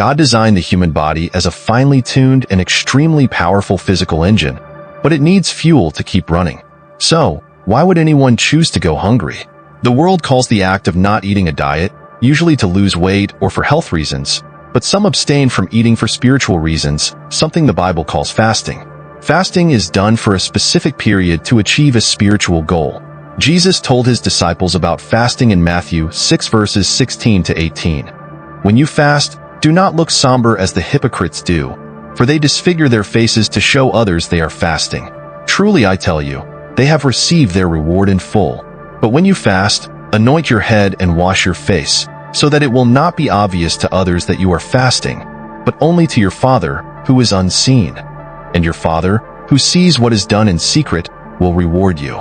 God designed the human body as a finely tuned and extremely powerful physical engine, but it needs fuel to keep running. So, why would anyone choose to go hungry? The world calls the act of not eating a diet, usually to lose weight or for health reasons, but some abstain from eating for spiritual reasons, something the Bible calls fasting. Fasting is done for a specific period to achieve a spiritual goal. Jesus told his disciples about fasting in Matthew 6 verses 16 to 18. When you fast, do not look somber as the hypocrites do, for they disfigure their faces to show others they are fasting. Truly I tell you, they have received their reward in full. But when you fast, anoint your head and wash your face, so that it will not be obvious to others that you are fasting, but only to your Father who is unseen. And your Father, who sees what is done in secret, will reward you.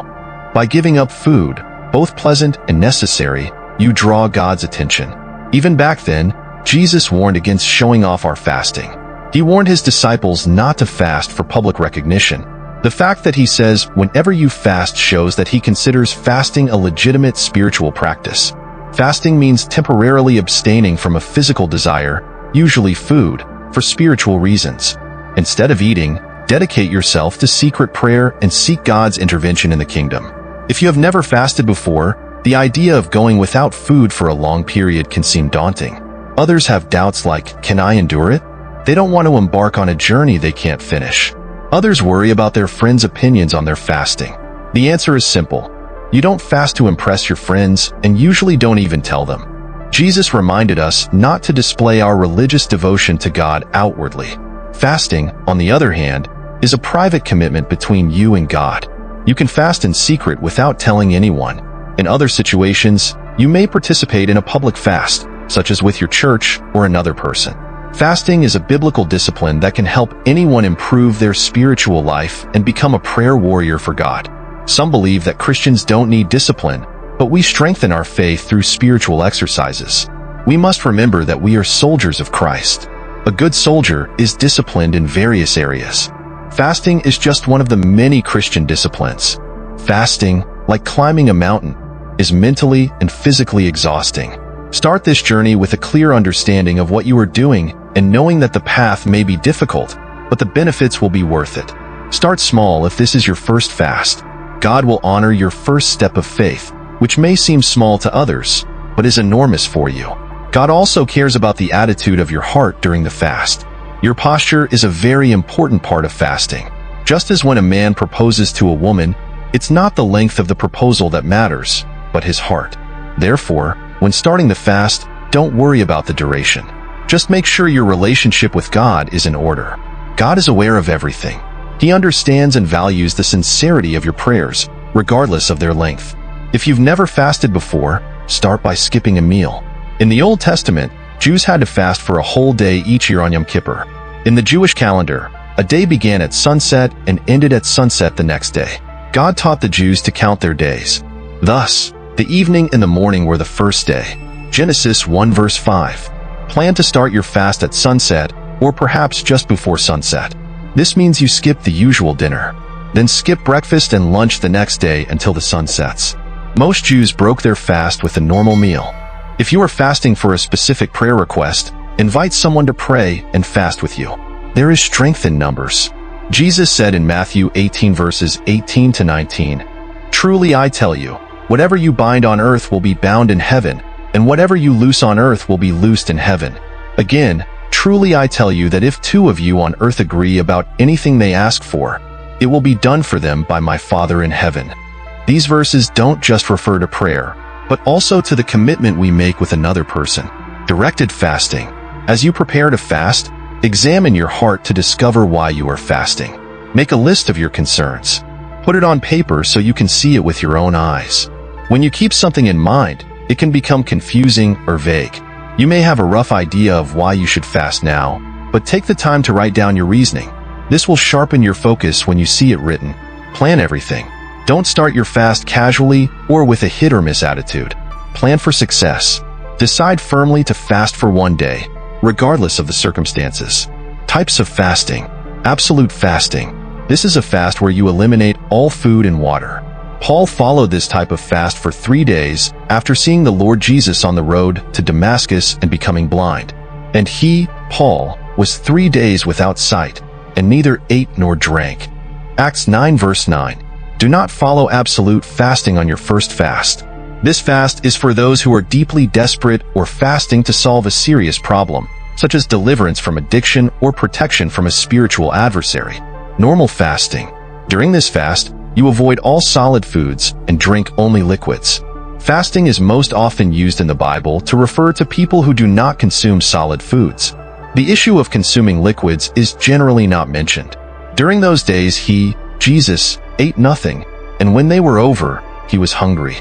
By giving up food, both pleasant and necessary, you draw God's attention. Even back then, Jesus warned against showing off our fasting. He warned his disciples not to fast for public recognition. The fact that he says, whenever you fast, shows that he considers fasting a legitimate spiritual practice. Fasting means temporarily abstaining from a physical desire, usually food, for spiritual reasons. Instead of eating, dedicate yourself to secret prayer and seek God's intervention in the kingdom. If you have never fasted before, the idea of going without food for a long period can seem daunting. Others have doubts like, can I endure it? They don't want to embark on a journey they can't finish. Others worry about their friends' opinions on their fasting. The answer is simple. You don't fast to impress your friends and usually don't even tell them. Jesus reminded us not to display our religious devotion to God outwardly. Fasting, on the other hand, is a private commitment between you and God. You can fast in secret without telling anyone. In other situations, you may participate in a public fast, such as with your church or another person. Fasting is a biblical discipline that can help anyone improve their spiritual life and become a prayer warrior for God. Some believe that Christians don't need discipline, but we strengthen our faith through spiritual exercises. We must remember that we are soldiers of Christ. A good soldier is disciplined in various areas. Fasting is just one of the many Christian disciplines. Fasting, like climbing a mountain, is mentally and physically exhausting. Start this journey with a clear understanding of what you are doing and knowing that the path may be difficult, but the benefits will be worth it. Start small if this is your first fast. God will honor your first step of faith, which may seem small to others, but is enormous for you. God also cares about the attitude of your heart during the fast. Your posture is a very important part of fasting. Just as when a man proposes to a woman, it's not the length of the proposal that matters, but his heart. Therefore, when starting the fast, don't worry about the duration. Just make sure your relationship with God is in order. God is aware of everything. He understands and values the sincerity of your prayers, regardless of their length. If you've never fasted before, start by skipping a meal. In the Old Testament, Jews had to fast for a whole day each year on Yom Kippur. In the Jewish calendar, a day began at sunset and ended at sunset the next day. God taught the Jews to count their days. Thus, the evening and the morning were the first day. Genesis 1 verse 5. Plan to start your fast at sunset, or perhaps just before sunset. This means you skip the usual dinner. Then skip breakfast and lunch the next day until the sun sets. Most Jews broke their fast with a normal meal. If you are fasting for a specific prayer request, invite someone to pray and fast with you. There is strength in numbers. Jesus said in Matthew 18 verses 18 to 19, "Truly I tell you, whatever you bind on earth will be bound in heaven, and whatever you loose on earth will be loosed in heaven. Again, truly I tell you that if two of you on earth agree about anything they ask for, it will be done for them by my Father in heaven." These verses don't just refer to prayer, but also to the commitment we make with another person. Directed fasting. As you prepare to fast, examine your heart to discover why you are fasting. Make a list of your concerns. Put it on paper so you can see it with your own eyes. When you keep something in mind, it can become confusing or vague. You may have a rough idea of why you should fast now, but take the time to write down your reasoning. This will sharpen your focus when you see it written. Plan everything. Don't start your fast casually or with a hit-or-miss attitude. Plan for success. Decide firmly to fast for one day, regardless of the circumstances. Types of fasting. Absolute fasting. This is a fast where you eliminate all food and water. Paul followed this type of fast for 3 days after seeing the Lord Jesus on the road to Damascus and becoming blind. And he, Paul, was 3 days without sight, and neither ate nor drank. Acts 9 verse 9. Do not follow absolute fasting on your first fast. This fast is for those who are deeply desperate or fasting to solve a serious problem, such as deliverance from addiction or protection from a spiritual adversary. Normal fasting. During this fast, you avoid all solid foods and drink only liquids. Fasting is most often used in the Bible to refer to people who do not consume solid foods. The issue of consuming liquids is generally not mentioned. During those days Jesus, ate nothing, and when they were over, he was hungry.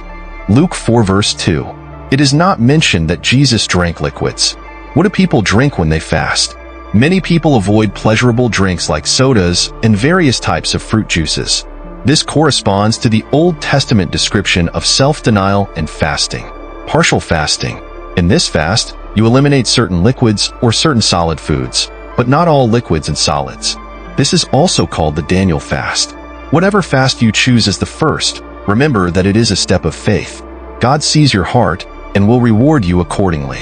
Luke 4 verse 2. It is not mentioned that Jesus drank liquids. What do people drink when they fast? Many people avoid pleasurable drinks like sodas and various types of fruit juices. This corresponds to the Old Testament description of self-denial and fasting. Partial fasting. In this fast, you eliminate certain liquids or certain solid foods, but not all liquids and solids. This is also called the Daniel fast. Whatever fast you choose as the first, remember that it is a step of faith. God sees your heart and will reward you accordingly.